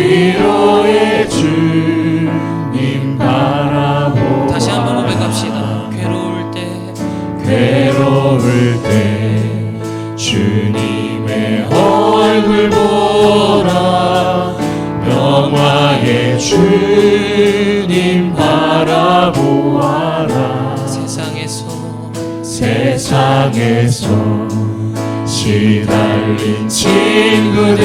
위로의 주님 바라보아라. 다시 한번 고백합시다. 괴로울 때 주님의 얼굴 보라. 영화의 주님 바라보아라. 세상에서 시달린 친구들아,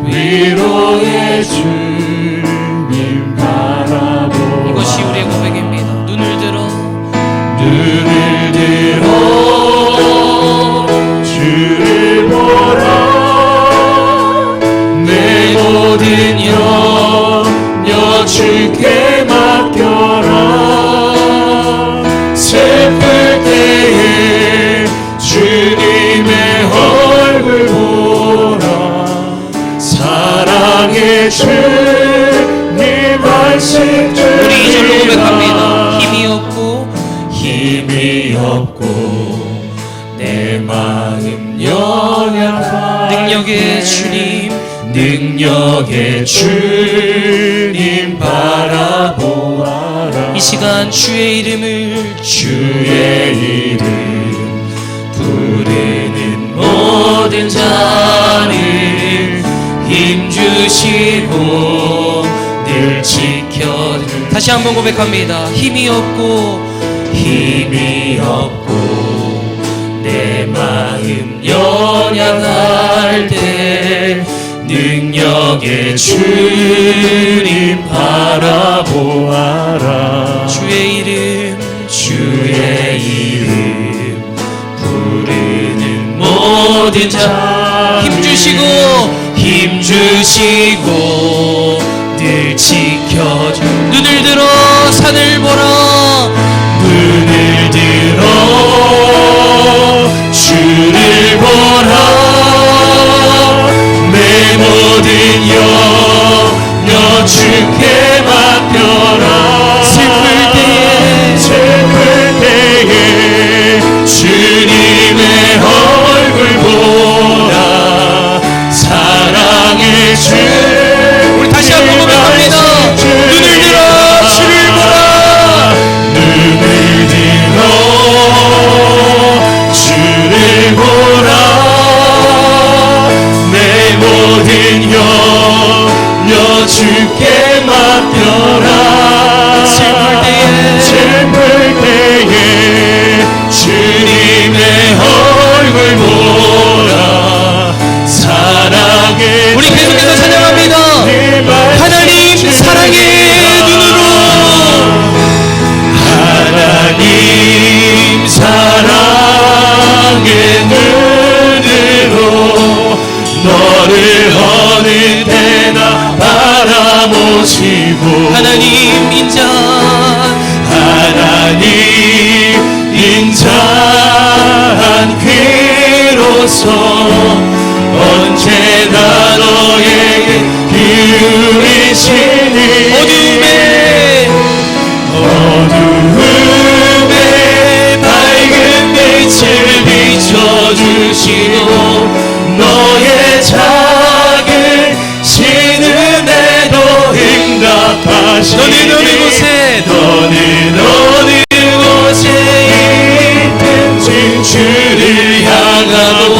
위로의 주님 바라보아라. 이것이 우리의 고백입니다. 눈을 들어 주를 보라. 내 모든 염려 주께 맡겨라. 슬플 때에 주님의 얼굴 보라. 사랑의 주님 말씀 들으라. 우리 이절로 고백합니다. 힘이 없고 내 마음 연약한 능력의 주님 바라보아라. 이 시간 주의 이름 부르는 모든 자를 힘주시고 늘 지켜주는. 다시 한번 고백합니다. 힘이 없고 내 마음 연약할 때 능력의 주님 바라보아라. 주의 이름 부르는 모든 자 힘주시고 늘 지켜주. 눈을 들어 산을 보라. 눈을 들어 주를 보라. 내 모든 염려 주께 맡겨라. 슬플 때에 주님의 얼굴 보라. 사랑의 주. 우리 다시 한번 고백합니다. 눈을 들어 주를 보라. 눈을 들어 주를 보라. 내 모든 염려 주께 맡겨라. 슬플 때에 주님의 얼굴 보라. 사랑의 우리 계속해서 찬양합니다. 하나님 사랑의 눈으로, 하나님 사랑의 눈으로 너를 어느 때나 바라보시고. 하나님 인자한 귀로서 언제나 너에게 기울이시니. 어두움에 밝은 빛을 비춰주시고 너의 작은 신음에도 응답하시니. 너는 어느 곳에 있든지 주를 향하고.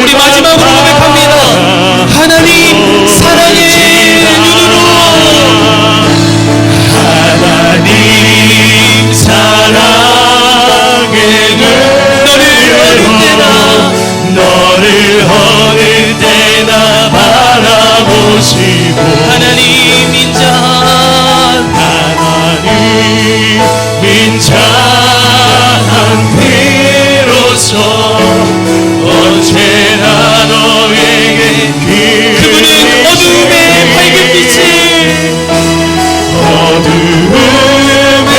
우리 마지막으로 고백합니다. 하나님 사랑의 눈으로, 하나님 사랑의 눈으로 너를 어느 때나 바라보시고. 하나님 인자한 피로서 언제나 너에게 그분은 어두움의 밝은 빛을, 어두움에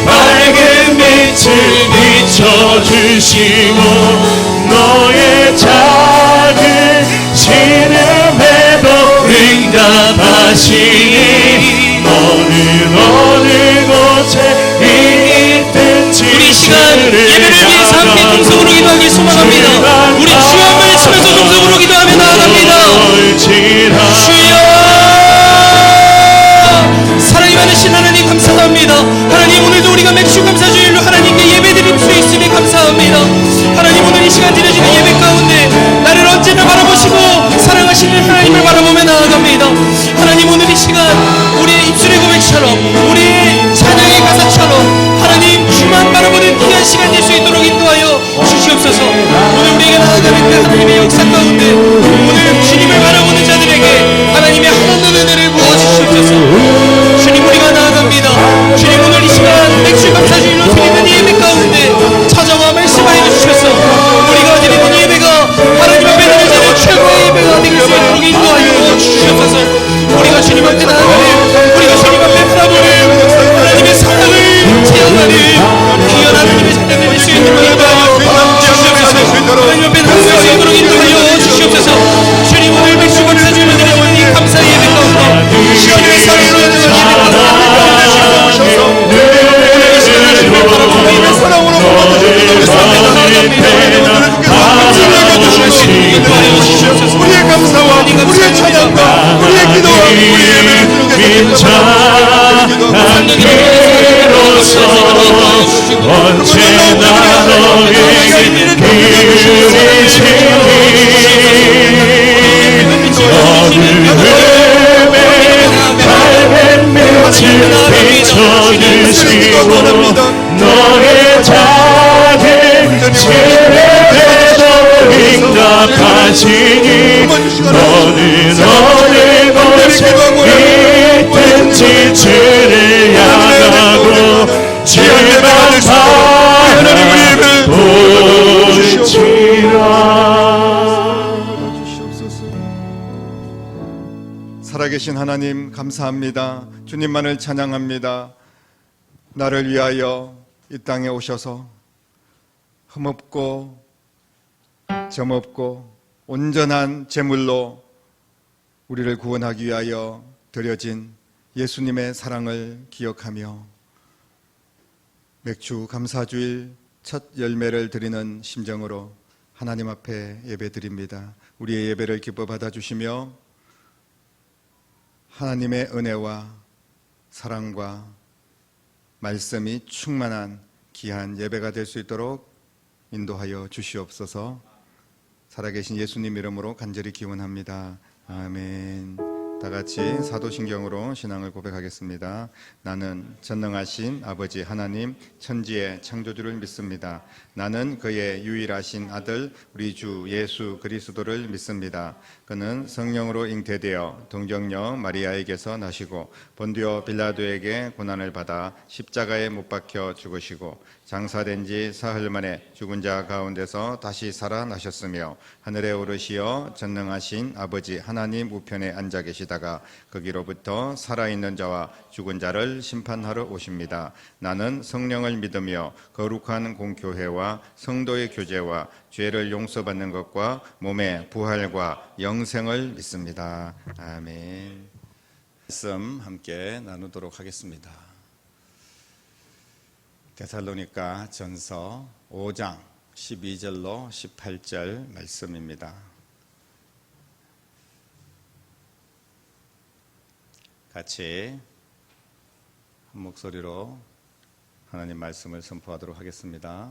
밝은 빛을 비춰주시고 너의 작은 신음에도 응답하시니. 너는 어느 곳에 있든지. 우리 시간 예배를 위해서 함께 동성으로 기도하길 소망합니다. 우리 주여 한번 외치면서 동성으로 기도하며 나아갑니다. 하나님의 역사 가운데 오늘 주님을 바라보는 자들에게 하나님의 한없는 은혜를 부어주시옵소서. 주님, 우리가 나아갑니다. 주님, 오늘 이 시간 맥주 감사주일로 드리는 예배 가운데 찾아와 말씀하여 주셔서 우리가 드리는 예배가 하나님 앞에 드리는 자는 최고의 예배가 되길 수 있도록 인도하여 주시옵소서. 우리가 주님 앞에 나아가는, 우리가 주님 앞에 바라보는 하나님의 사랑을 체험하는 귀한 하나님의 자녀 될 수 있도록 인도하여 주시옵소서. 하나님 앞에 나아갈 수 있도록 인도하여 주시옵소서. 주님, 오늘 맥주 감사주일로 드리는 이 감사의 예배 가운데 주님의 사랑으로 드리는 예배 우리의 감사와 우리의 찬양과 우리의 기도와 우리의 예배를 드리게 하나님으로서 언제나 너에게 그를 어둠에 밝은 빛을 비춰주시고 너의 작은 죄에도 응답하시니 너는 어느 곳에 있든지 주를 향하고 주만 바라보시라. 살아계신 하나님 감사합니다. 주님만을 찬양합니다. 나를 위하여 이 땅에 오셔서 흠없고 점없고 온전한 제물로 우리를 구원하기 위하여 드려진 예수님의 사랑을 기억하며 맥주 감사주일 첫 열매를 드리는 심정으로 하나님 앞에 예배드립니다. 우리의 예배를 기뻐 받아주시며 하나님의 은혜와 사랑과 말씀이 충만한 귀한 예배가 될 수 있도록 인도하여 주시옵소서. 살아계신 예수님 이름으로 간절히 기원합니다. 아멘. 다 같이 사도신경으로 신앙을 고백하겠습니다. 나는 전능하신 아버지 하나님 천지의 창조주를 믿습니다. 나는 그의 유일하신 아들 우리 주 예수 그리스도를 믿습니다. 그는 성령으로 잉태되어 동정녀 마리아에게서 나시고 본디오 빌라도에게 고난을 받아 십자가에 못 박혀 죽으시고 장사된 지 사흘 만에 죽은 자 가운데서 다시 살아나셨으며 하늘에 오르시어 전능하신 아버지 하나님 우편에 앉아 계시다가 거기로부터 살아있는 자와 죽은 자를 심판하러 오십니다. 나는 성령을 믿으며 거룩한 공교회와 성도의 교제와 죄를 용서받는 것과 몸의 부활과 영생을 믿습니다. 아멘. 말씀 함께 나누도록 하겠습니다. 데살로니가 전서 5장 12절로 18절 말씀입니다. 같이 한 목소리로 하나님 말씀을 선포하도록 하겠습니다.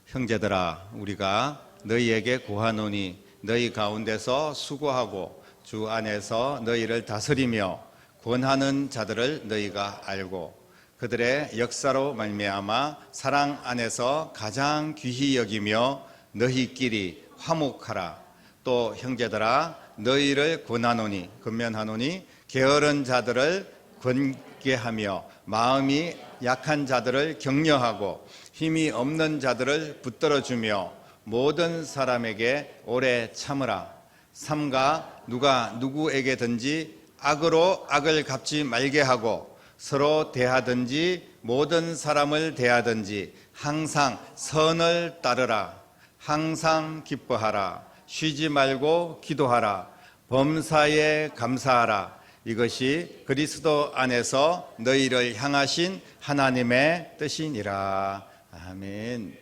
형제들아, 우리가 너희에게 구하노니 너희 가운데서 수고하고 주 안에서 너희를 다스리며 권하는 자들을 너희가 알고 그들의 역사로 말미암아 사랑 안에서 가장 귀히 여기며 너희끼리 화목하라. 또 형제들아, 너희를 권하노니 권면하노니 게으른 자들을 권계하며 마음이 약한 자들을 격려하고 힘이 없는 자들을 붙들어주며 모든 사람에게 오래 참으라. 삼가 누가 누구에게든지 악으로 악을 갚지 말게 하고 서로 대하든지 모든 사람을 대하든지 항상 선을 따르라. 항상 기뻐하라. 쉬지 말고 기도하라. 범사에 감사하라. 이것이 그리스도 안에서 너희를 향하신 하나님의 뜻이니라. 아멘.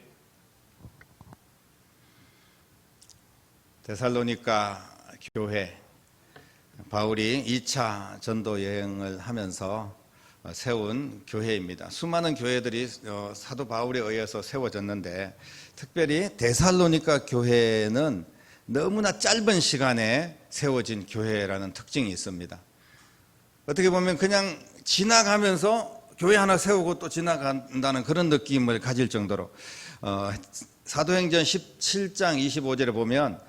데살로니가 교회, 바울이 2차 전도 여행을 하면서 세운 교회입니다. 수많은 교회들이 사도 바울에 의해서 세워졌는데 특별히 데살로니가 교회는 너무나 짧은 시간에 세워진 교회라는 특징이 있습니다. 어떻게 보면 그냥 지나가면서 교회 하나 세우고 또 지나간다는 그런 느낌을 가질 정도로 사도행전 17장 25절에 보면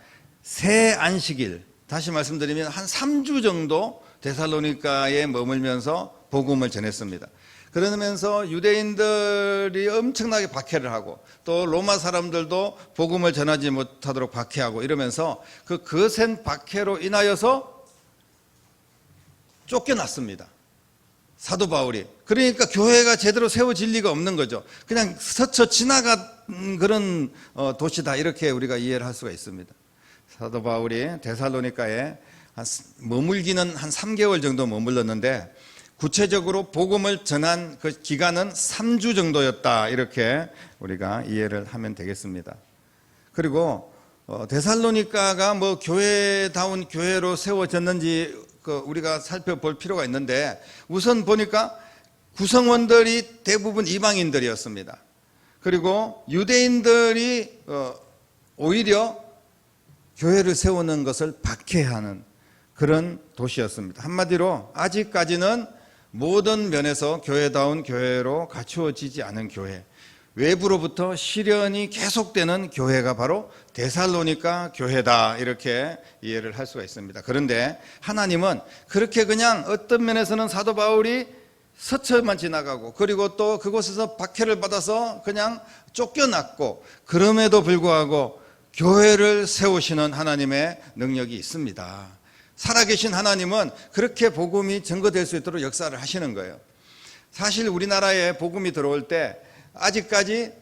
새 안식일, 다시 말씀드리면 한 3주 정도 데살로니가에 머물면서 복음을 전했습니다. 그러면서 유대인들이 엄청나게 박해를 하고 또 로마 사람들도 복음을 전하지 못하도록 박해하고 이러면서 그 거센 박해로 인하여서 쫓겨났습니다. 사도 바울이. 그러니까 교회가 제대로 세워질 리가 없는 거죠. 그냥 스쳐 지나간 그런 도시다, 이렇게 우리가 이해를 할 수가 있습니다. 사도 바울이 데살로니가에 머물기는 한 3개월 정도 머물렀는데 구체적으로 복음을 전한 그 기간은 3주 정도였다, 이렇게 우리가 이해를 하면 되겠습니다. 그리고 데살로니가가 뭐 교회다운 교회로 세워졌는지 우리가 살펴볼 필요가 있는데, 우선 보니까 구성원들이 대부분 이방인들이었습니다. 그리고 유대인들이 오히려 교회를 세우는 것을 박해하는 그런 도시였습니다. 한마디로 아직까지는 모든 면에서 교회다운 교회로 갖추어지지 않은 교회, 외부로부터 시련이 계속되는 교회가 바로 데살로니가 교회다, 이렇게 이해를 할 수가 있습니다. 그런데 하나님은 그렇게 그냥 어떤 면에서는 사도 바울이 서처만 지나가고 그리고 또 그곳에서 박해를 받아서 그냥 쫓겨났고, 그럼에도 불구하고 교회를 세우시는 하나님의 능력이 있습니다. 살아계신 하나님은 그렇게 복음이 증거될 수 있도록 역사를 하시는 거예요. 사실 우리나라에 복음이 들어올 때 아직까지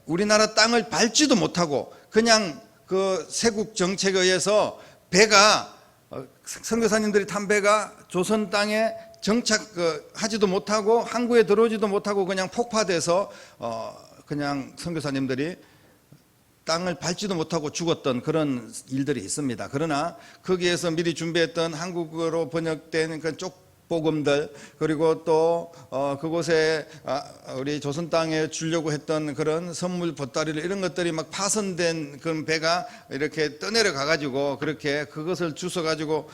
우리나라 땅을 밟지도 못하고 그냥 그 세국 정책에 의해서 배가, 선교사님들이 탄 배가 조선 땅에 정착하지도 못하고 항구에 들어오지도 못하고 그냥 폭파돼서 그냥 선교사님들이 땅을 밟지도 못하고 죽었던 그런 일들이 있습니다. 그러나 거기에서 미리 준비했던 한국어로 번역된 그 쪽복음들, 그리고 또 그곳에 우리 조선 땅에 주려고 했던 그런 선물 보따리를, 이런 것들이 막 파손된 그런 배가 이렇게 떠내려 가가지고 그렇게 그것을 주워 가지고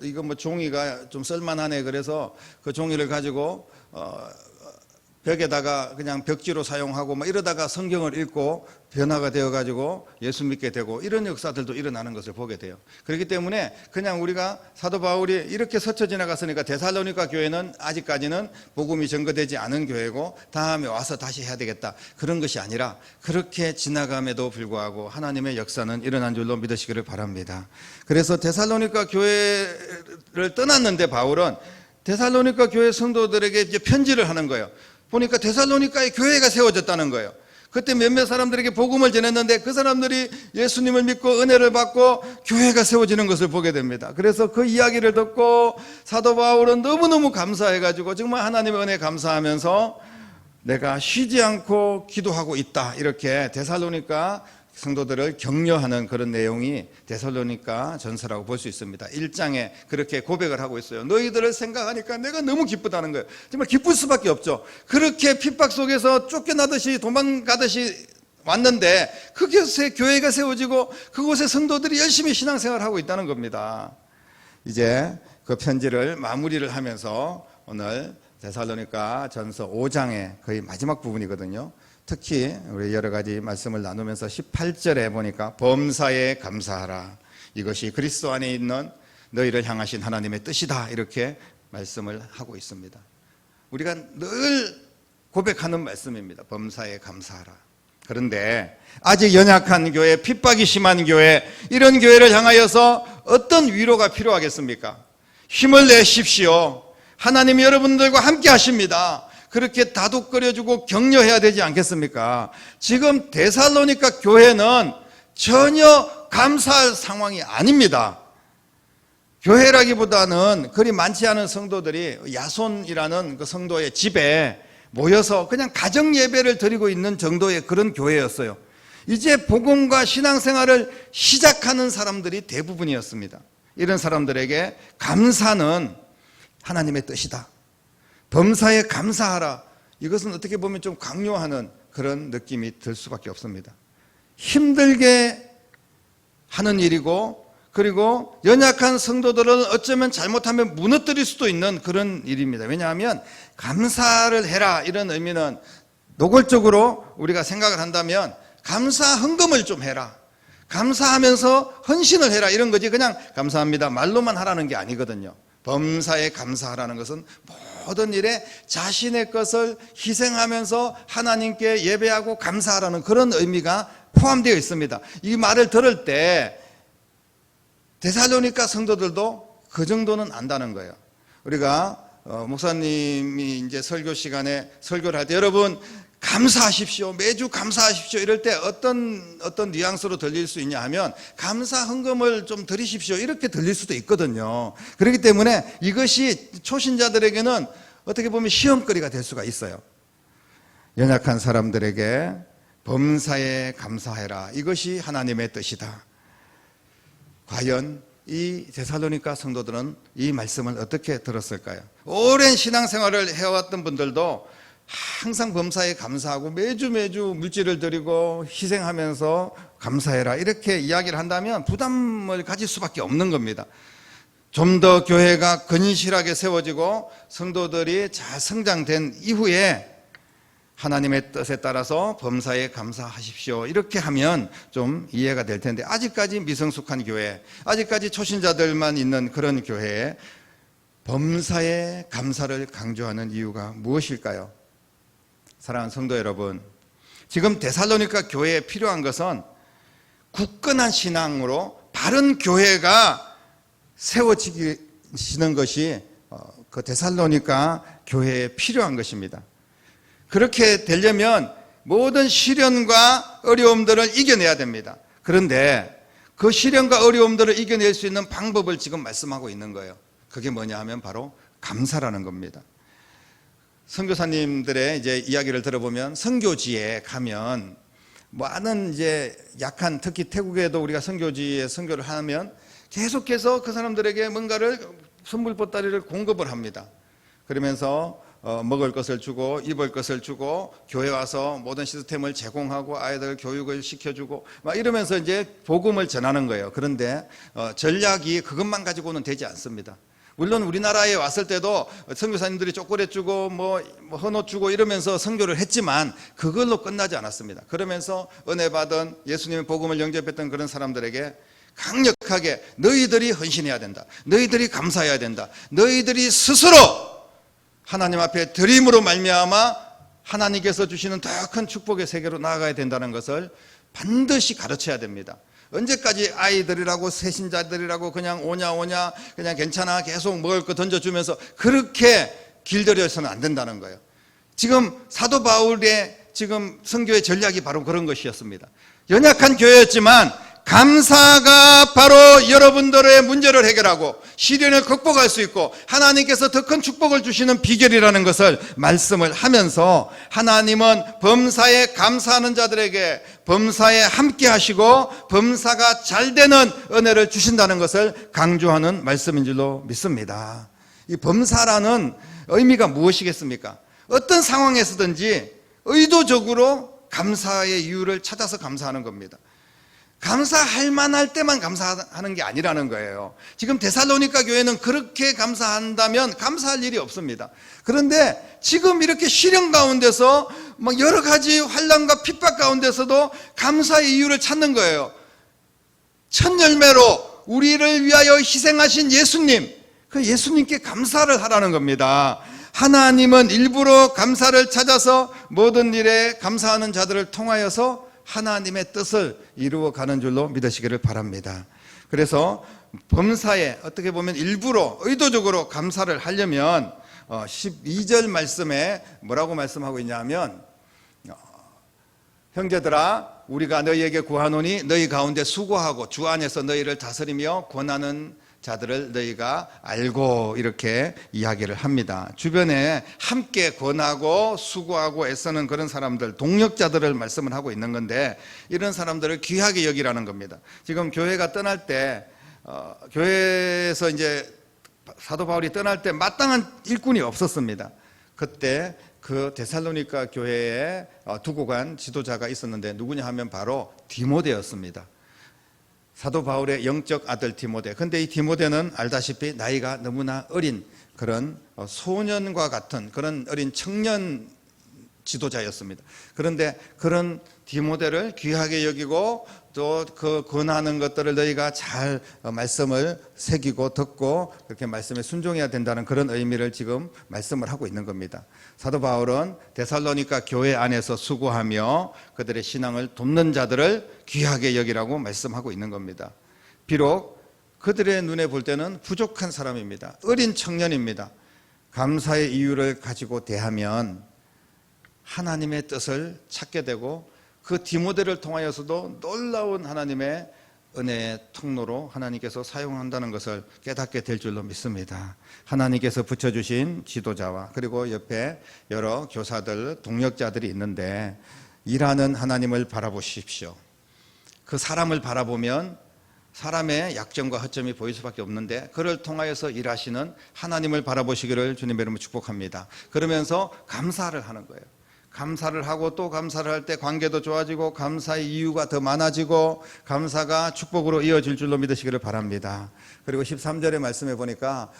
이거 뭐 종이가 좀 쓸만하네, 그래서 그 종이를 가지고 벽에다가 그냥 벽지로 사용하고 뭐 이러다가 성경을 읽고 변화가 되어가지고 예수 믿게 되고, 이런 역사들도 일어나는 것을 보게 돼요. 그렇기 때문에 그냥 우리가 사도 바울이 이렇게 스쳐 지나갔으니까 데살로니가 교회는 아직까지는 복음이 전거되지 않은 교회고 다음에 와서 다시 해야 되겠다, 그런 것이 아니라 그렇게 지나감에도 불구하고 하나님의 역사는 일어난 줄로 믿으시기를 바랍니다. 그래서 데살로니가 교회를 떠났는데 바울은 데살로니가 교회 성도들에게 이제 편지를 하는 거예요. 보니까 데살로니가에 교회가 세워졌다는 거예요. 그때 몇몇 사람들에게 복음을 전했는데 그 사람들이 예수님을 믿고 은혜를 받고 교회가 세워지는 것을 보게 됩니다. 그래서 그 이야기를 듣고 사도 바울은 너무너무 감사해가지고 정말 하나님의 은혜에 감사하면서 내가 쉬지 않고 기도하고 있다, 이렇게 데살로니가 성도들을 격려하는 그런 내용이 데살로니가 전서라고 볼 수 있습니다. 1장에 그렇게 고백을 하고 있어요. 너희들을 생각하니까 내가 너무 기쁘다는 거예요. 정말 기쁠 수밖에 없죠. 그렇게 핍박 속에서 쫓겨나듯이 도망가듯이 왔는데 그곳에 교회가 세워지고 그곳에 성도들이 열심히 신앙생활을 하고 있다는 겁니다. 이제 그 편지를 마무리를 하면서 오늘 데살로니가 전서 5장의 거의 마지막 부분이거든요. 특히 우리 여러 가지 말씀을 나누면서 18절에 보니까 범사에 감사하라, 이것이 그리스도 안에 있는 너희를 향하신 하나님의 뜻이다, 이렇게 말씀을 하고 있습니다. 우리가 늘 고백하는 말씀입니다. 범사에 감사하라. 그런데 아직 연약한 교회, 핍박이 심한 교회, 이런 교회를 향하여서 어떤 위로가 필요하겠습니까? 힘을 내십시오. 하나님이 여러분들과 함께 하십니다. 그렇게 다독거려주고 격려해야 되지 않겠습니까? 지금 데살로니가 교회는 전혀 감사할 상황이 아닙니다. 교회라기보다는 그리 많지 않은 성도들이 야손이라는 그 성도의 집에 모여서 그냥 가정 예배를 드리고 있는 정도의 그런 교회였어요. 이제 복음과 신앙생활을 시작하는 사람들이 대부분이었습니다. 이런 사람들에게 감사는 하나님의 뜻이다, 범사에 감사하라, 이것은 어떻게 보면 좀 강요하는 그런 느낌이 들 수밖에 없습니다. 힘들게 하는 일이고, 그리고 연약한 성도들은 어쩌면 잘못하면 무너뜨릴 수도 있는 그런 일입니다. 왜냐하면 감사를 해라, 이런 의미는 노골적으로 우리가 생각을 한다면 감사 헌금을 좀 해라. 감사하면서 헌신을 해라. 이런 거지 그냥 감사합니다 말로만 하라는 게 아니거든요. 범사에 감사하라는 것은 모든 일에 자신의 것을 희생하면서 하나님께 예배하고 감사하라는 그런 의미가 포함되어 있습니다. 이 말을 들을 때 데살로니가 성도들도 그 정도는 안다는 거예요. 우리가 목사님이 이제 설교 시간에 설교를 할 때 여러분 감사하십시오. 매주 감사하십시오. 이럴 때 어떤 뉘앙스로 들릴 수 있냐 하면 감사 헌금을 좀 드리십시오. 이렇게 들릴 수도 있거든요. 그렇기 때문에 이것이 초신자들에게는 어떻게 보면 시험거리가 될 수가 있어요. 연약한 사람들에게 범사에 감사해라. 이것이 하나님의 뜻이다. 과연 이 데살로니가 성도들은 이 말씀을 어떻게 들었을까요? 오랜 신앙생활을 해왔던 분들도 항상 범사에 감사하고 매주 물질을 드리고 희생하면서 감사해라 이렇게 이야기를 한다면 부담을 가질 수밖에 없는 겁니다. 좀 더 교회가 건실하게 세워지고 성도들이 잘 성장된 이후에 하나님의 뜻에 따라서 범사에 감사하십시오 이렇게 하면 좀 이해가 될 텐데 아직까지 미성숙한 교회, 아직까지 초신자들만 있는 그런 교회에 범사에 감사를 강조하는 이유가 무엇일까요? 사랑하는 성도 여러분, 지금 데살로니가 교회에 필요한 것은 굳건한 신앙으로 바른 교회가 세워지는 것이 그 데살로니가 교회에 필요한 것입니다. 그렇게 되려면 모든 시련과 어려움들을 이겨내야 됩니다. 그런데 그 시련과 어려움들을 이겨낼 수 있는 방법을 지금 말씀하고 있는 거예요. 그게 뭐냐 하면 바로 감사라는 겁니다. 선교사님들의 이제 이야기를 들어보면 선교지에 가면 많은 이제 약한, 특히 태국에도 우리가 선교지에 선교를 하면 계속해서 그 사람들에게 뭔가를 선물 보따리를 공급을 합니다. 그러면서 먹을 것을 주고 입을 것을 주고 교회 와서 모든 시스템을 제공하고 아이들 교육을 시켜주고 막 이러면서 이제 복음을 전하는 거예요. 그런데 전략이 그것만 가지고는 되지 않습니다. 물론 우리나라에 왔을 때도 선교사님들이 초콜릿 주고 뭐 헌옷 주고 이러면서 선교를 했지만 그걸로 끝나지 않았습니다. 그러면서 은혜 받은 예수님의 복음을 영접했던 그런 사람들에게 강력하게 너희들이 헌신해야 된다. 너희들이 감사해야 된다. 너희들이 스스로 하나님 앞에 드림으로 말미암아 하나님께서 주시는 더 큰 축복의 세계로 나아가야 된다는 것을 반드시 가르쳐야 됩니다. 언제까지 아이들이라고 새신자들이라고 그냥 오냐 그냥 괜찮아 계속 먹을 거 던져주면서 그렇게 길들여서는 안 된다는 거예요. 지금 사도 바울의 지금 선교의 전략이 바로 그런 것이었습니다. 연약한 교회였지만 감사가 바로 여러분들의 문제를 해결하고 시련을 극복할 수 있고 하나님께서 더 큰 축복을 주시는 비결이라는 것을 말씀을 하면서 하나님은 범사에 감사하는 자들에게 범사에 함께 하시고 범사가 잘 되는 은혜를 주신다는 것을 강조하는 말씀인 줄로 믿습니다. 이 범사라는 의미가 무엇이겠습니까? 어떤 상황에서든지 의도적으로 감사의 이유를 찾아서 감사하는 겁니다. 감사할 만할 때만 감사하는 게 아니라는 거예요. 지금 데살로니가 교회는 그렇게 감사한다면 감사할 일이 없습니다. 그런데 지금 이렇게 시련 가운데서 막 여러 가지 환난과 핍박 가운데서도 감사의 이유를 찾는 거예요. 첫 열매로 우리를 위하여 희생하신 예수님, 그 예수님께 감사를 하라는 겁니다. 하나님은 일부러 감사를 찾아서 모든 일에 감사하는 자들을 통하여서 하나님의 뜻을 이루어가는 줄로 믿으시기를 바랍니다. 그래서 범사에 어떻게 보면 일부러 의도적으로 감사를 하려면 12절 말씀에 뭐라고 말씀하고 있냐면 형제들아 우리가 너희에게 구하노니 너희 가운데 수고하고 주 안에서 너희를 다스리며 권하는 자들을 너희가 알고 이렇게 이야기를 합니다. 주변에 함께 권하고 수고하고 애쓰는 그런 사람들, 동력자들을 말씀을 하고 있는 건데 이런 사람들을 귀하게 여기라는 겁니다. 지금 교회가 떠날 때 교회에서 이제 사도 바울이 떠날 때 마땅한 일꾼이 없었습니다. 그때 그 데살로니가 교회에 두고 간 지도자가 있었는데 누구냐 하면 바로 디모데였습니다. 사도 바울의 영적 아들 디모데. 근데 이 디모데는 알다시피 나이가 너무나 어린 그런 소년과 같은 그런 어린 청년 지도자였습니다. 그런데 그런 디모데를 귀하게 여기고 또 그 권하는 것들을 너희가 잘 말씀을 새기고 듣고 그렇게 말씀에 순종해야 된다는 그런 의미를 지금 말씀을 하고 있는 겁니다. 사도 바울은 데살로니가 교회 안에서 수고하며 그들의 신앙을 돕는 자들을 귀하게 여기라고 말씀하고 있는 겁니다. 비록 그들의 눈에 볼 때는 부족한 사람입니다. 어린 청년입니다. 감사의 이유를 가지고 대하면 하나님의 뜻을 찾게 되고 그 디모데를 통하여서도 놀라운 하나님의 은혜의 통로로 하나님께서 사용한다는 것을 깨닫게 될 줄로 믿습니다. 하나님께서 붙여주신 지도자와 그리고 옆에 여러 교사들, 동역자들이 있는데 일하는 하나님을 바라보십시오. 그 사람을 바라보면 사람의 약점과 허점이 보일 수밖에 없는데 그를 통하여서 일하시는 하나님을 바라보시기를 주님의 이름으로 축복합니다. 그러면서 감사를 하는 거예요. 감사를 하고 또 감사를 할 때 관계도 좋아지고 감사의 이유가 더 많아지고 감사가 축복으로 이어질 줄로 믿으시기를 바랍니다. 그리고 13절의 말씀에 보니까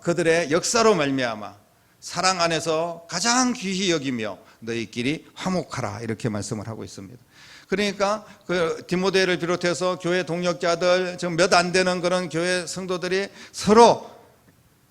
그들의 역사로 말미암아 사랑 안에서 가장 귀히 여기며 너희끼리 화목하라 이렇게 말씀을 하고 있습니다. 그러니까 그 디모데를 비롯해서 교회 동역자들 지금 몇 안 되는 그런 교회 성도들이 서로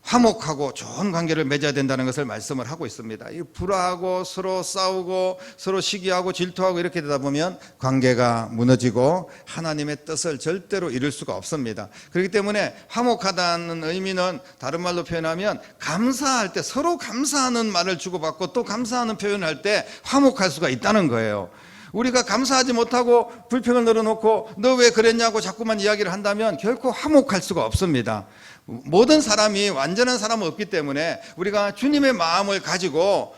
화목하고 좋은 관계를 맺어야 된다는 것을 말씀을 하고 있습니다. 이 불화하고 서로 싸우고 서로 시기하고 질투하고 이렇게 되다 보면 관계가 무너지고 하나님의 뜻을 절대로 이룰 수가 없습니다. 그렇기 때문에 화목하다는 의미는 다른 말로 표현하면 감사할 때 서로 감사하는 말을 주고받고 또 감사하는 표현을 할 때 화목할 수가 있다는 거예요. 우리가 감사하지 못하고 불평을 늘어놓고 너 왜 그랬냐고 자꾸만 이야기를 한다면 결코 화목할 수가 없습니다. 모든 사람이 완전한 사람은 없기 때문에 우리가 주님의 마음을 가지고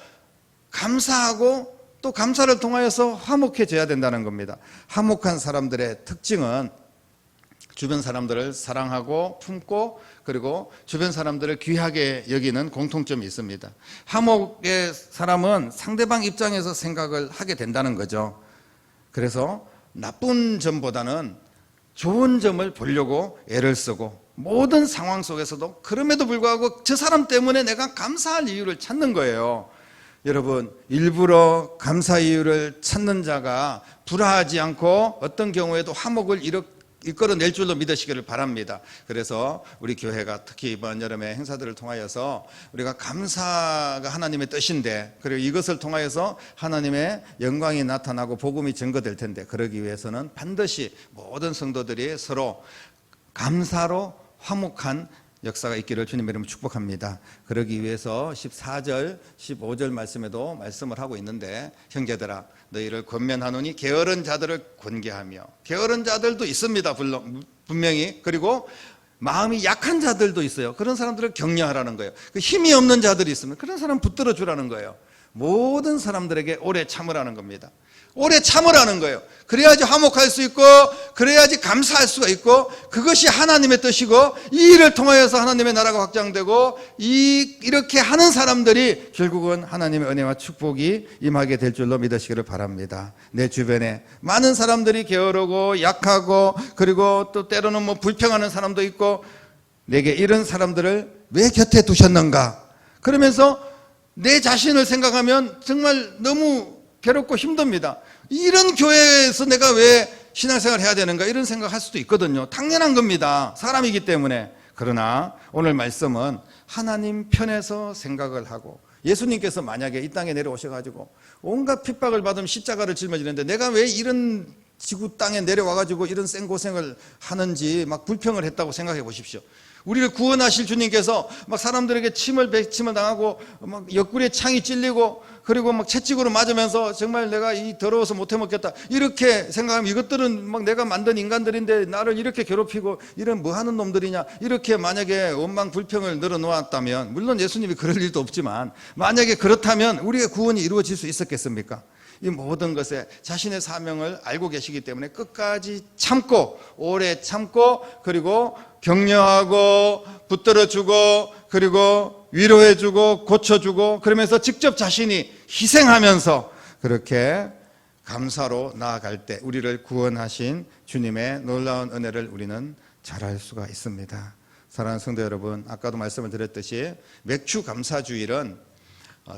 감사하고 또 감사를 통하여서 화목해져야 된다는 겁니다. 화목한 사람들의 특징은 주변 사람들을 사랑하고 품고 그리고 주변 사람들을 귀하게 여기는 공통점이 있습니다. 화목의 사람은 상대방 입장에서 생각을 하게 된다는 거죠. 그래서 나쁜 점보다는 좋은 점을 보려고 애를 쓰고 모든 상황 속에서도 그럼에도 불구하고 저 사람 때문에 내가 감사할 이유를 찾는 거예요. 여러분, 일부러 감사 이유를 찾는 자가 불화하지 않고 어떤 경우에도 화목을 이끌어낼 줄로 믿으시기를 바랍니다. 그래서 우리 교회가 특히 이번 여름의 행사들을 통하여서 우리가 감사가 하나님의 뜻인데 그리고 이것을 통하여서 하나님의 영광이 나타나고 복음이 증거될 텐데 그러기 위해서는 반드시 모든 성도들이 서로 감사로 화목한 역사가 있기를 주님의 이름으로 축복합니다. 그러기 위해서 14절, 15절 말씀에도 말씀을 하고 있는데 형제들아 너희를 권면하노니 게으른 자들을 권계하며 게으른 자들도 있습니다. 분명히. 그리고 마음이 약한 자들도 있어요. 그런 사람들을 격려하라는 거예요. 그 힘이 없는 자들이 있으면 그런 사람 붙들어 주라는 거예요. 모든 사람들에게 오래 참으라는 겁니다. 오래 참으라는 거예요. 그래야지 화목할 수 있고 그래야지 감사할 수가 있고 그것이 하나님의 뜻이고 이 일을 통하여서 하나님의 나라가 확장되고 이렇게 하는 사람들이 결국은 하나님의 은혜와 축복이 임하게 될 줄로 믿으시기를 바랍니다. 내 주변에 많은 사람들이 게으르고 약하고 그리고 또 때로는 불평하는 사람도 있고 내게 이런 사람들을 왜 곁에 두셨는가 그러면서 내 자신을 생각하면 정말 너무 괴롭고 힘듭니다. 이런 교회에서 내가 왜 신앙생활을 해야 되는가 이런 생각할 수도 있거든요. 당연한 겁니다. 사람이기 때문에. 그러나 오늘 말씀은 하나님 편에서 생각을 하고 예수님께서 만약에 이 땅에 내려오셔가지고 온갖 핍박을 받으면 십자가를 짊어지는데 내가 왜 이런 지구 땅에 내려와가지고 이런 생고생을 하는지 막 불평을 했다고 생각해 보십시오. 우리를 구원하실 주님께서 막 사람들에게 배침을 당하고 막 옆구리에 창이 찔리고 그리고 막 채찍으로 맞으면서 정말 내가 이 더러워서 못해 먹겠다 이렇게 생각하면 이것들은 막 내가 만든 인간들인데 나를 이렇게 괴롭히고 이런 뭐 하는 놈들이냐 이렇게 만약에 원망 불평을 늘어놓았다면 물론 예수님이 그럴 일도 없지만 만약에 그렇다면 우리의 구원이 이루어질 수 있었겠습니까? 이 모든 것에 자신의 사명을 알고 계시기 때문에 끝까지 참고 오래 참고 그리고 격려하고 붙들어주고 그리고 위로해주고 고쳐주고 그러면서 직접 자신이 희생하면서 그렇게 감사로 나아갈 때 우리를 구원하신 주님의 놀라운 은혜를 우리는 잘 알 수가 있습니다. 사랑하는 성도 여러분, 아까도 말씀을 드렸듯이 맥주 감사주일은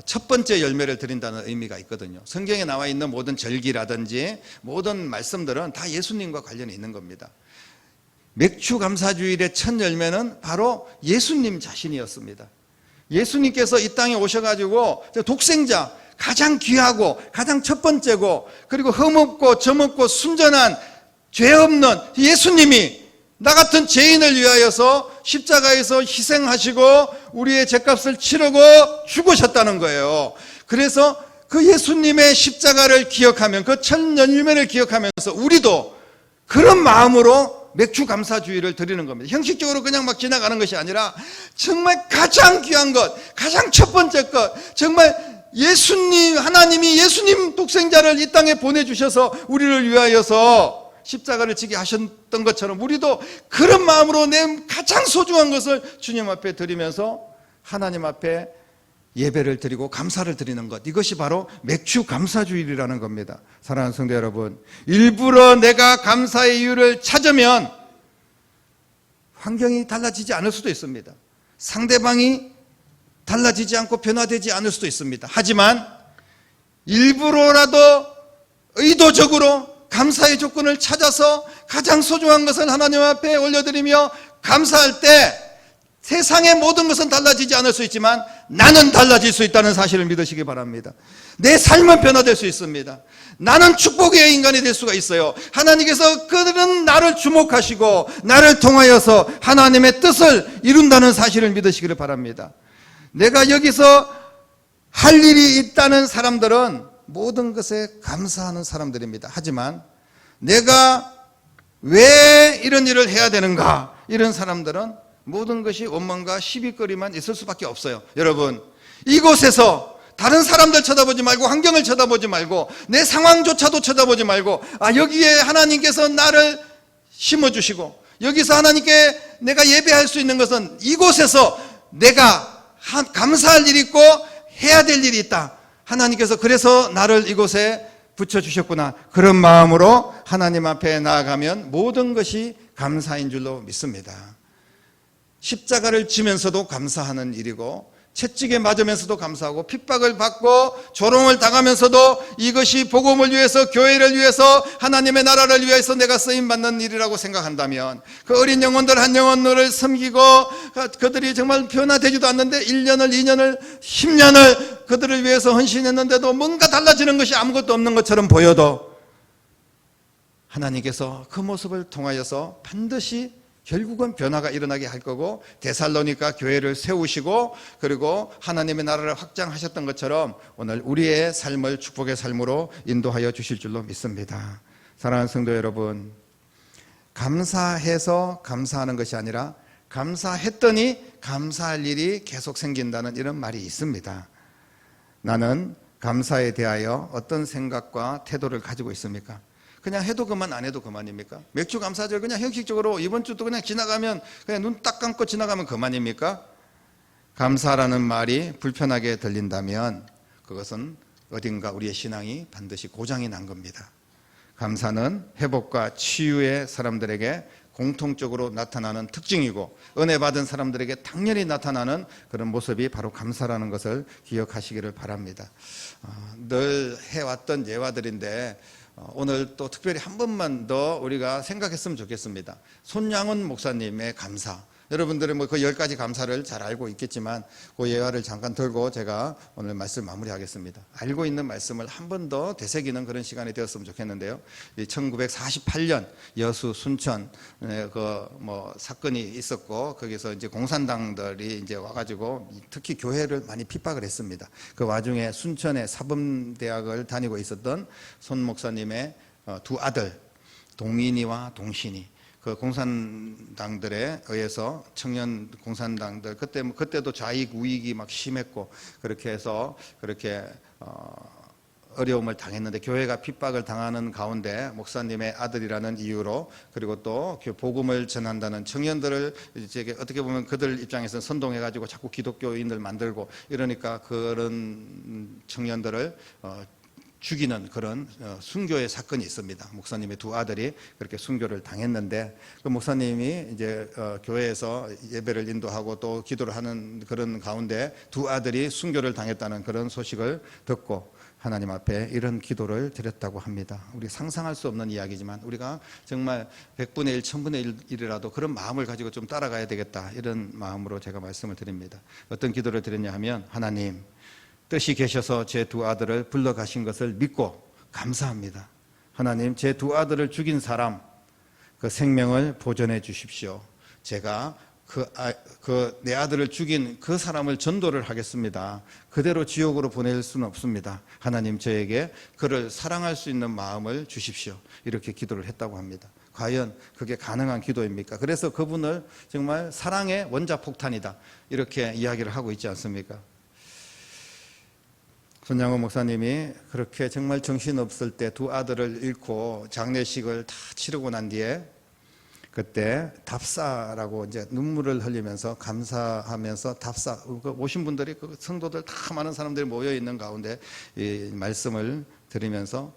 첫 번째 열매를 드린다는 의미가 있거든요. 성경에 나와 있는 모든 절기라든지 모든 말씀들은 다 예수님과 관련이 있는 겁니다. 맥주 감사주일의 첫 열매는 바로 예수님 자신이었습니다. 예수님께서 이 땅에 오셔가지고 독생자, 가장 귀하고 가장 첫 번째고 그리고 흠없고 점없고 순전한 죄 없는 예수님이 나 같은 죄인을 위하여서 십자가에서 희생하시고 우리의 죄값을 치르고 죽으셨다는 거예요. 그래서 그 예수님의 십자가를 기억하면 그 첫 열매를 기억하면서 우리도 그런 마음으로 맥주 감사주의를 드리는 겁니다. 형식적으로 그냥 막 지나가는 것이 아니라 정말 가장 귀한 것, 가장 첫 번째 것, 정말 예수님, 하나님이 예수님 독생자를 이 땅에 보내주셔서 우리를 위하여서 십자가를 지게 하셨던 것처럼 우리도 그런 마음으로 내 가장 소중한 것을 주님 앞에 드리면서 하나님 앞에 예배를 드리고 감사를 드리는 것, 이것이 바로 맥주 감사주일이라는 겁니다. 사랑하는 성도 여러분, 일부러 내가 감사의 이유를 찾으면 환경이 달라지지 않을 수도 있습니다. 상대방이 달라지지 않고 변화되지 않을 수도 있습니다. 하지만 일부러라도 의도적으로 감사의 조건을 찾아서 가장 소중한 것을 하나님 앞에 올려드리며 감사할 때 세상의 모든 것은 달라지지 않을 수 있지만 나는 달라질 수 있다는 사실을 믿으시기 바랍니다. 내 삶은 변화될 수 있습니다. 나는 축복의 인간이 될 수가 있어요. 하나님께서 그들은 나를 주목하시고 나를 통하여서 하나님의 뜻을 이룬다는 사실을 믿으시기를 바랍니다. 내가 여기서 할 일이 있다는 사람들은 모든 것에 감사하는 사람들입니다. 하지만 내가 왜 이런 일을 해야 되는가, 이런 사람들은 모든 것이 원망과 시비거리만 있을 수밖에 없어요. 여러분, 이곳에서 다른 사람들 쳐다보지 말고 환경을 쳐다보지 말고 내 상황조차도 쳐다보지 말고 여기에 하나님께서 나를 심어주시고 여기서 하나님께 내가 예배할 수 있는 것은 이곳에서 내가 감사할 일이 있고 해야 될 일이 있다. 하나님께서 그래서 나를 이곳에 붙여주셨구나. 그런 마음으로 하나님 앞에 나아가면 모든 것이 감사인 줄로 믿습니다. 십자가를 지면서도 감사하는 일이고 채찍에 맞으면서도 감사하고 핍박을 받고 조롱을 당하면서도 이것이 복음을 위해서 교회를 위해서 하나님의 나라를 위해서 내가 쓰임받는 일이라고 생각한다면 그 어린 영혼들 한 영혼들을 섬기고 그들이 정말 변화되지도 않는데 1년을 2년을 10년을 그들을 위해서 헌신했는데도 뭔가 달라지는 것이 아무것도 없는 것처럼 보여도 하나님께서 그 모습을 통하여서 반드시 결국은 변화가 일어나게 할 거고 데살로니가 교회를 세우시고 그리고 하나님의 나라를 확장하셨던 것처럼 오늘 우리의 삶을 축복의 삶으로 인도하여 주실 줄로 믿습니다. 사랑하는 성도 여러분, 감사해서 감사하는 것이 아니라 감사했더니 감사할 일이 계속 생긴다는 이런 말이 있습니다. 나는 감사에 대하여 어떤 생각과 태도를 가지고 있습니까? 그냥 해도 그만 안 해도 그만입니까? 맥주 감사절 그냥 형식적으로 이번 주도 그냥 지나가면 그냥 눈 딱 감고 지나가면 그만입니까? 감사라는 말이 불편하게 들린다면 그것은 어딘가 우리의 신앙이 반드시 고장이 난 겁니다. 감사는 회복과 치유의 사람들에게 공통적으로 나타나는 특징이고 은혜 받은 사람들에게 당연히 나타나는 그런 모습이 바로 감사라는 것을 기억하시기를 바랍니다. 늘 해왔던 예화들인데 오늘 또 특별히 한 번만 더 우리가 생각했으면 좋겠습니다. 손양훈 목사님의 감사, 여러분들은 뭐 그 10가지 감사를 잘 알고 있겠지만 그 예화를 잠깐 들고 제가 오늘 말씀 마무리하겠습니다. 알고 있는 말씀을 한 번 더 되새기는 그런 시간이 되었으면 좋겠는데요. 1948년 여수 순천 사건이 있었고 거기서 이제 공산당들이 이제 와가지고 특히 교회를 많이 핍박을 했습니다. 그 와중에 순천의 사범대학을 다니고 있었던 손 목사님의 두 아들 동인이와 동신이 그 공산당들에 의해서 청년 공산당들 그때도 좌익 우익이 막 심했고 그렇게 해서 그렇게 어려움을 당했는데 교회가 핍박을 당하는 가운데 목사님의 아들이라는 이유로 그리고 또 복음을 전한다는 청년들을 이제 어떻게 보면 그들 입장에서는 선동해 가지고 자꾸 기독교인들 만들고 이러니까 그런 청년들을 죽이는 그런 순교의 사건이 있습니다. 목사님의 두 아들이 그렇게 순교를 당했는데 그 목사님이 이제 교회에서 예배를 인도하고 또 기도를 하는 그런 가운데 두 아들이 순교를 당했다는 그런 소식을 듣고 하나님 앞에 이런 기도를 드렸다고 합니다. 우리 상상할 수 없는 이야기지만 우리가 정말 100분의 1, 1000분의 1이라도 그런 마음을 가지고 좀 따라가야 되겠다, 이런 마음으로 제가 말씀을 드립니다. 어떤 기도를 드렸냐 하면, 하나님, 뜻이 계셔서 제 두 아들을 불러가신 것을 믿고 감사합니다. 하나님, 제 두 아들을 죽인 사람 그 생명을 보존해 주십시오. 제가 내 아들을 죽인 그 사람을 전도를 하겠습니다. 그대로 지옥으로 보낼 수는 없습니다. 하나님, 저에게 그를 사랑할 수 있는 마음을 주십시오. 이렇게 기도를 했다고 합니다. 과연 그게 가능한 기도입니까? 그래서 그분을 정말 사랑의 원자폭탄이다, 이렇게 이야기를 하고 있지 않습니까? 손양호 목사님이 그렇게 정말 정신없을 때 두 아들을 잃고 장례식을 다 치르고 난 뒤에 그때 답사라고 이제 눈물을 흘리면서 감사하면서 답사, 오신 분들이 그 성도들 다 많은 사람들이 모여 있는 가운데 이 말씀을 드리면서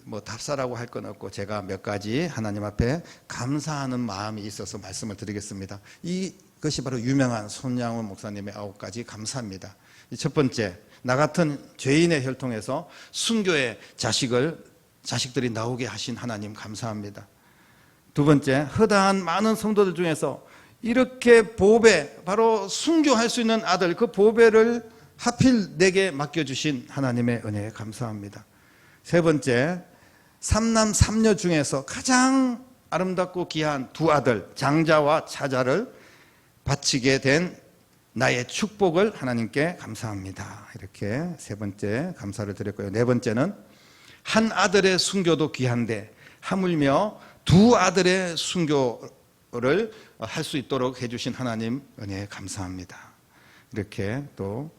뭐 답사라고 할 건 없고 제가 몇 가지 하나님 앞에 감사하는 마음이 있어서 말씀을 드리겠습니다. 이것이 바로 유명한 손양호 목사님의 9가지 감사입니다. 첫 번째, 나 같은 죄인의 혈통에서 순교의 자식들이 나오게 하신 하나님 감사합니다. 두 번째, 허다한 많은 성도들 중에서 이렇게 보배, 바로 순교할 수 있는 아들, 그 보배를 하필 내게 맡겨주신 하나님의 은혜에 감사합니다. 세 번째, 삼남 삼녀 중에서 가장 아름답고 귀한 두 아들, 장자와 차자를 바치게 된 나의 축복을 하나님께 감사합니다. 이렇게 세 번째 감사를 드렸고요. 네 번째는, 한 아들의 순교도 귀한데 하물며 두 아들의 순교를 할 수 있도록 해주신 하나님 은혜에 감사합니다. 이렇게 또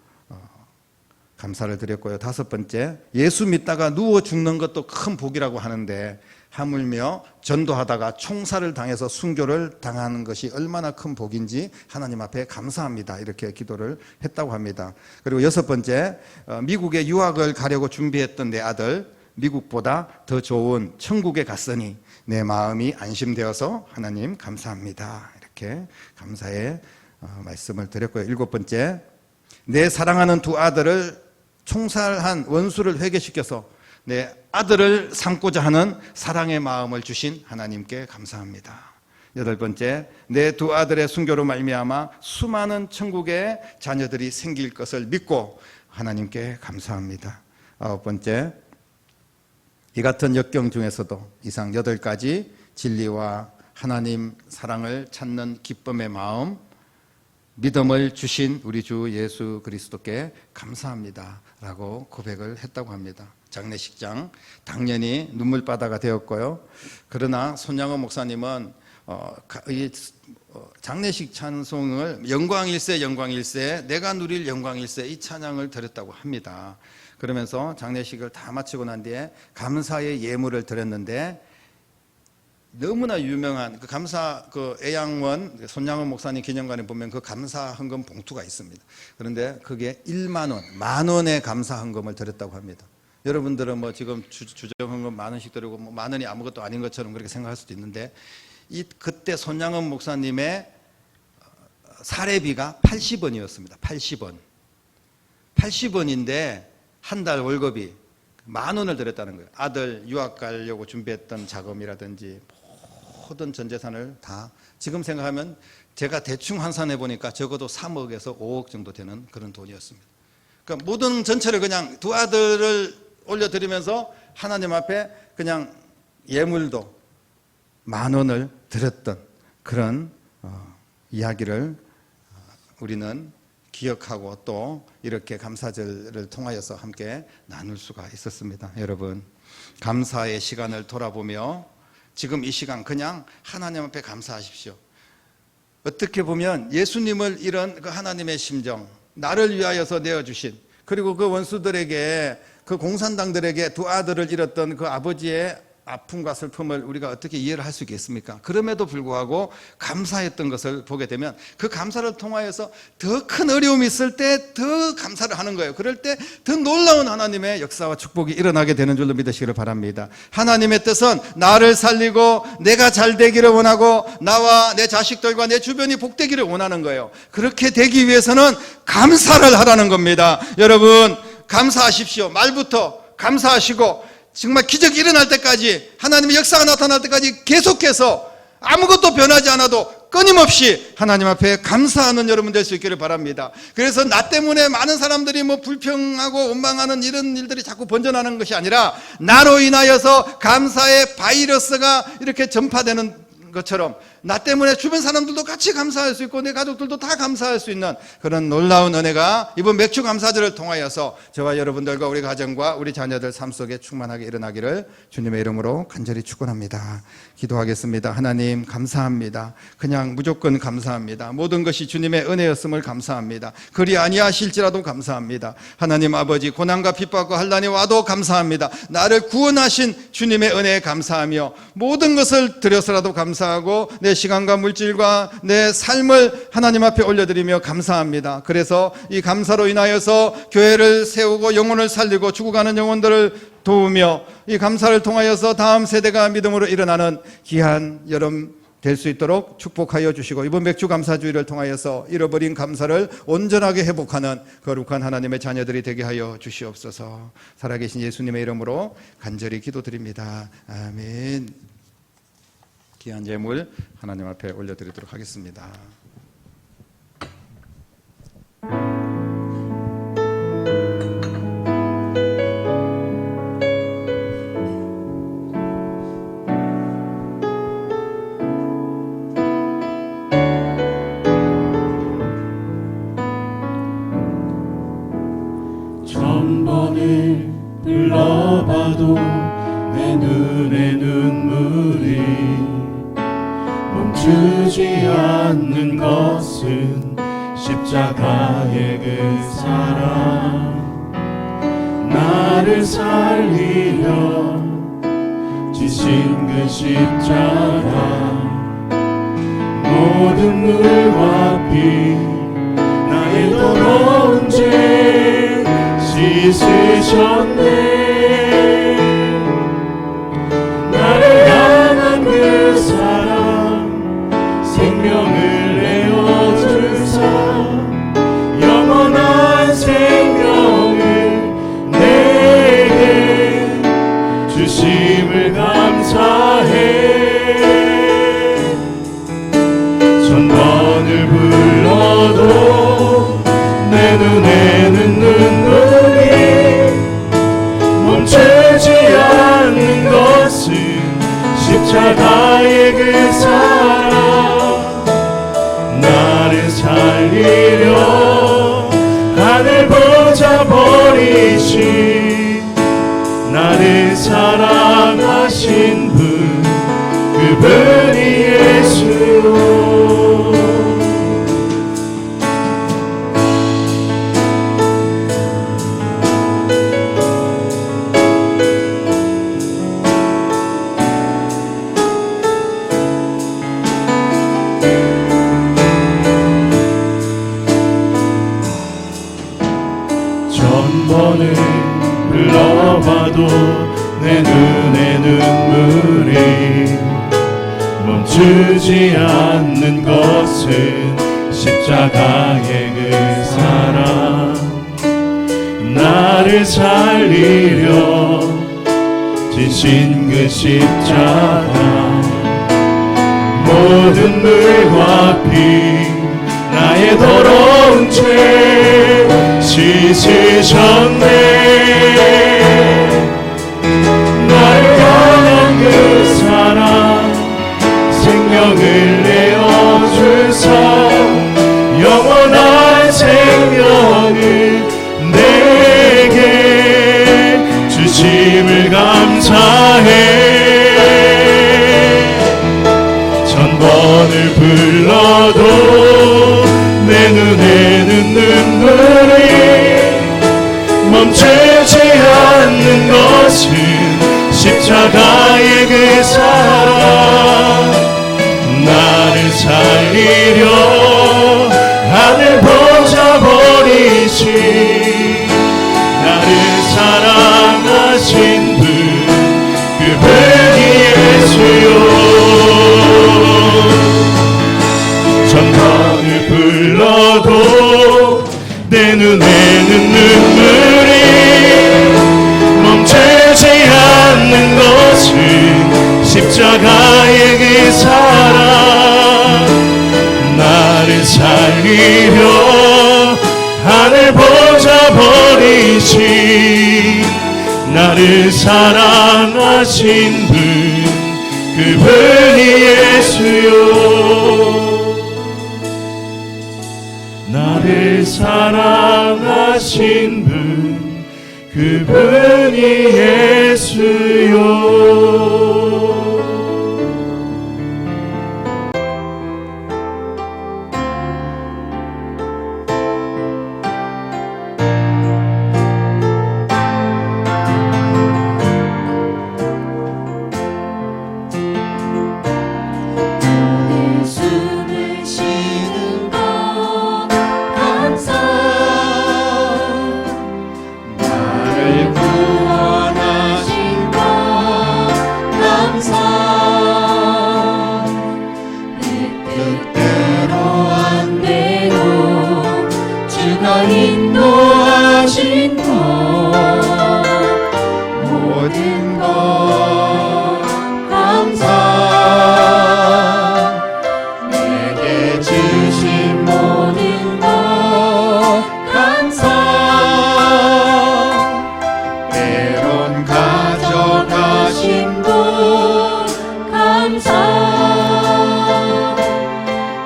감사를 드렸고요. 다섯 번째, 예수 믿다가 누워 죽는 것도 큰 복이라고 하는데 하물며 전도하다가 총살을 당해서 순교를 당하는 것이 얼마나 큰 복인지 하나님 앞에 감사합니다. 이렇게 기도를 했다고 합니다. 그리고 여섯 번째, 미국에 유학을 가려고 준비했던 내 아들, 미국보다 더 좋은 천국에 갔으니 내 마음이 안심되어서 하나님 감사합니다. 이렇게 감사의 말씀을 드렸고요. 일곱 번째, 내 사랑하는 두 아들을 총살한 원수를 회개시켜서 내 아들을 삼고자 하는 사랑의 마음을 주신 하나님께 감사합니다. 여덟 번째, 내 두 아들의 순교로 말미암아 수많은 천국의 자녀들이 생길 것을 믿고 하나님께 감사합니다. 아홉 번째, 이 같은 역경 중에서도 이상 8가지 진리와 하나님 사랑을 찾는 기쁨의 마음, 믿음을 주신 우리 주 예수 그리스도께 감사합니다 라고 고백을 했다고 합니다. 장례식장 당연히 눈물바다가 되었고요. 그러나 손양호 목사님은 장례식 찬송을 영광일세 영광일세 내가 누릴 영광일세, 이 찬양을 드렸다고 합니다. 그러면서 장례식을 다 마치고 난 뒤에 감사의 예물을 드렸는데, 너무나 유명한 그 감사, 그 애양원 손양호 목사님 기념관에 보면 그 감사 헌금 봉투가 있습니다. 그런데 그게 1만 원, 10,000원의 감사 헌금을 드렸다고 합니다. 여러분들은 뭐 지금 주정 헌금 10,000원씩 드리고 뭐 10,000원이 아무것도 아닌 것처럼 그렇게 생각할 수도 있는데, 그때 손양호 목사님의 사례비가 80원이었습니다. 80원인데 한 달 월급이 10,000원을 드렸다는 거예요. 아들 유학 가려고 준비했던 자금이라든지 모든 전 재산을 다, 지금 생각하면 제가 대충 환산해 보니까 적어도 3억에서 5억 정도 되는 그런 돈이었습니다. 그러니까 모든 전체를 그냥 두 아들을 올려드리면서 하나님 앞에 그냥 예물도 10,000원을 드렸던 그런 이야기를 우리는 기억하고 또 이렇게 감사절을 통하여서 함께 나눌 수가 있었습니다. 여러분, 감사의 시간을 돌아보며 지금 이 시간 그냥 하나님 앞에 감사하십시오. 어떻게 보면 예수님을 잃은 그 하나님의 심정, 나를 위하여서 내어주신, 그리고 그 원수들에게, 그 공산당들에게 두 아들을 잃었던 그 아버지의 아픔과 슬픔을 우리가 어떻게 이해를 할 수 있겠습니까? 그럼에도 불구하고 감사했던 것을 보게 되면 그 감사를 통하여서 더 큰 어려움이 있을 때 더 감사를 하는 거예요. 그럴 때 더 놀라운 하나님의 역사와 축복이 일어나게 되는 줄로 믿으시기를 바랍니다. 하나님의 뜻은 나를 살리고 내가 잘 되기를 원하고 나와 내 자식들과 내 주변이 복되기를 원하는 거예요. 그렇게 되기 위해서는 감사를 하라는 겁니다. 여러분, 감사하십시오. 말부터 감사하시고 정말 기적이 일어날 때까지, 하나님의 역사가 나타날 때까지 계속해서 아무것도 변하지 않아도 끊임없이 하나님 앞에 감사하는 여러분 될 수 있기를 바랍니다. 그래서 나 때문에 많은 사람들이 불평하고 원망하는 이런 일들이 자꾸 번져나는 것이 아니라 나로 인하여서 감사의 바이러스가 이렇게 전파되는 것처럼 나 때문에 주변 사람들도 같이 감사할 수 있고 내 가족들도 다 감사할 수 있는 그런 놀라운 은혜가 이번 맥주 감사절을 통하여서 저와 여러분들과 우리 가정과 우리 자녀들 삶 속에 충만하게 일어나기를 주님의 이름으로 간절히 축원합니다. 기도하겠습니다. 하나님 감사합니다. 그냥 무조건 감사합니다. 모든 것이 주님의 은혜였음을 감사합니다. 그리 아니하실지라도 감사합니다. 하나님 아버지, 고난과 핍박과 환난이 와도 감사합니다. 나를 구원하신 주님의 은혜에 감사하며 모든 것을 드려서라도 감사하고 내 시간과 물질과 내 삶을 하나님 앞에 올려드리며 감사합니다. 그래서 이 감사로 인하여서 교회를 세우고 영혼을 살리고 죽어가는 영혼들을 도우며 이 감사를 통하여서 다음 세대가 믿음으로 일어나는 귀한 여름 될 수 있도록 축복하여 주시고, 이번 맥주 감사주의를 통하여서 잃어버린 감사를 온전하게 회복하는 거룩한 하나님의 자녀들이 되게 하여 주시옵소서. 살아계신 예수님의 이름으로 간절히 기도드립니다. 아멘. 귀한 예물 하나님 앞에 올려드리도록 하겠습니다. 천번을 불러봐도 내 눈에 눈물이 멈추지 않는 것은 십자가의 그 사랑, 나를 살리려 지신 그 십자가, 모든 물과 피 나의 더러운 죄 씻으셨네. 나를 향한 그 사랑, 생명을 내어주사 영원한 생명을 내게 주심을 감사해. 천번을 불러도 내 눈에는 눈물이 멈추지 않는 것은 십자가의 그 사랑, 나를 살리려 하늘 보좌 버리신 나를 사랑하신 분, 그분이 예수요. 천번을 불러봐도 내 눈에 눈물이 멈추지 않는 것은 십자가의 그 사랑, 나를 살리려 지신 그 십자가, 모든 물과 피 나의 더러운 죄 씻으셨네. 나를 향한 그 사랑, 생명을 내어주사 영원한 생명을 내게 주심을 감사해. 천번을 불러도 내 눈에는 눈물이 멈추지 않는 것은 십자가의 살리려 하늘 보자 버리시 나를 사랑하신 분 그분이 예수요 천번을 불러도 내 눈에는 눈물이 멈추지 않는 것은 십자가의 그 사랑 나를 살리려 하늘 보자 버리신 나를 사랑하신 분 그분이 예수요 나를 사랑하신 분 그분이 예수요 숨을 쉬는 것 감사 나를 구원하신 것 감사 내 뜻대로 안 되고 주가 인도하신 것 모든 것 감사 내게 주신 모든 것 감사 때론 가져가신 것 감사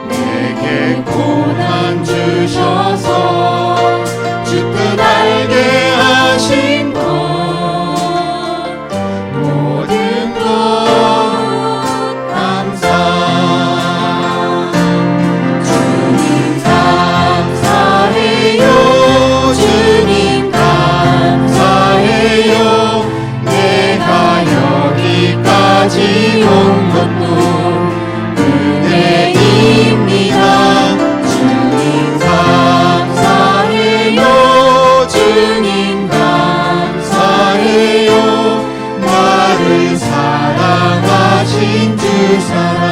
내게 고난 주셔서 주 뜻 알게 하신 것 모든 것 감사 주님 감사해요 주님 감사해요 내가 여기까지 온 것도 은혜입니다 주님 감사해요 주님 감사해요 나를 사랑하신 주 사랑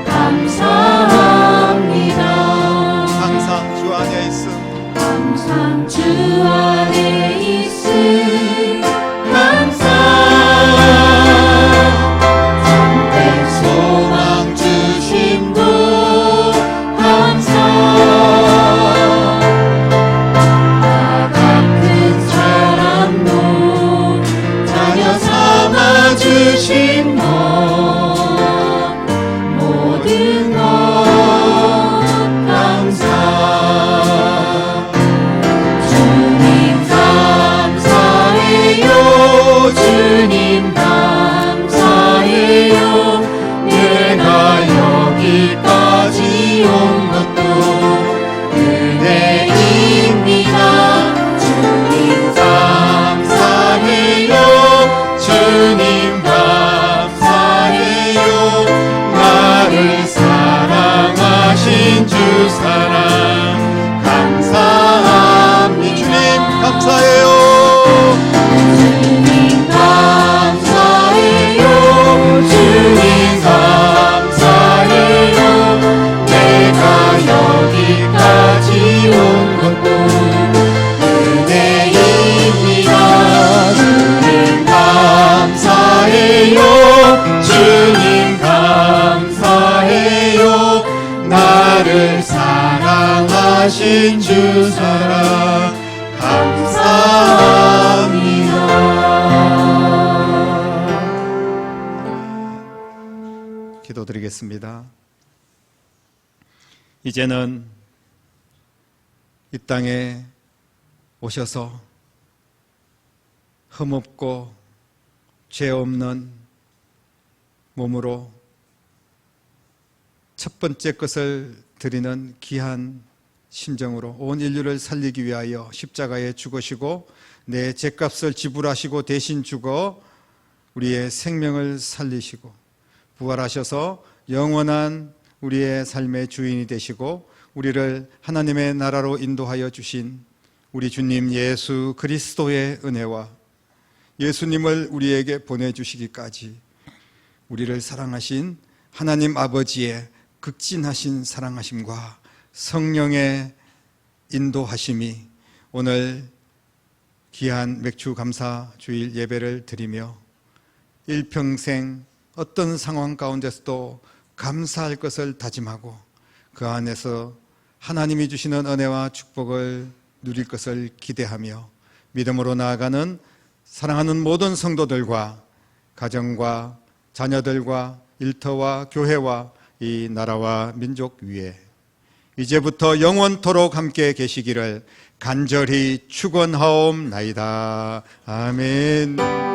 감사합니다 항상 주 안에 있음 항상 주 안에 있음 감사 참된 소망 주신 분 감사 나 같은 사람도 자녀 삼아 주신 것 모든 것 감사 주님 감사해요 주님 감사해요 내가 여기까지 온 것도 은혜입니다 주님 감사해요 주님 감사해요 나를 사랑하신 주 사랑 감사합니다 주님 감사해요 주님 감사해요 주님 감사해요 내가 여기까지 온 것도 은혜입니다 주님 감사해요 주님 감사해요 나를 사랑하신 주 사랑 감사합니다 기도드리겠습니다. 이제는 이 땅에 오셔서 흠없고 죄 없는 몸으로 첫 번째 것을 드리는 귀한 심정으로 온 인류를 살리기 위하여 십자가에 죽으시고 내 죄값을 지불하시고 대신 죽어 우리의 생명을 살리시고 부활하셔서 영원한 우리의 삶의 주인이 되시고 우리를 하나님의 나라로 인도하여 주신 우리 주님 예수 그리스도의 은혜와 예수님을 우리에게 보내주시기까지 우리를 사랑하신 하나님 아버지의 극진하신 사랑하심과 성령의 인도하심이 오늘 귀한 맥주 감사 주일 예배를 드리며 일평생 어떤 상황 가운데서도 감사할 것을 다짐하고 그 안에서 하나님이 주시는 은혜와 축복을 누릴 것을 기대하며 믿음으로 나아가는 사랑하는 모든 성도들과 가정과 자녀들과 일터와 교회와 이 나라와 민족 위에 이제부터 영원토록 함께 계시기를 간절히 축원하옵나이다. 아멘.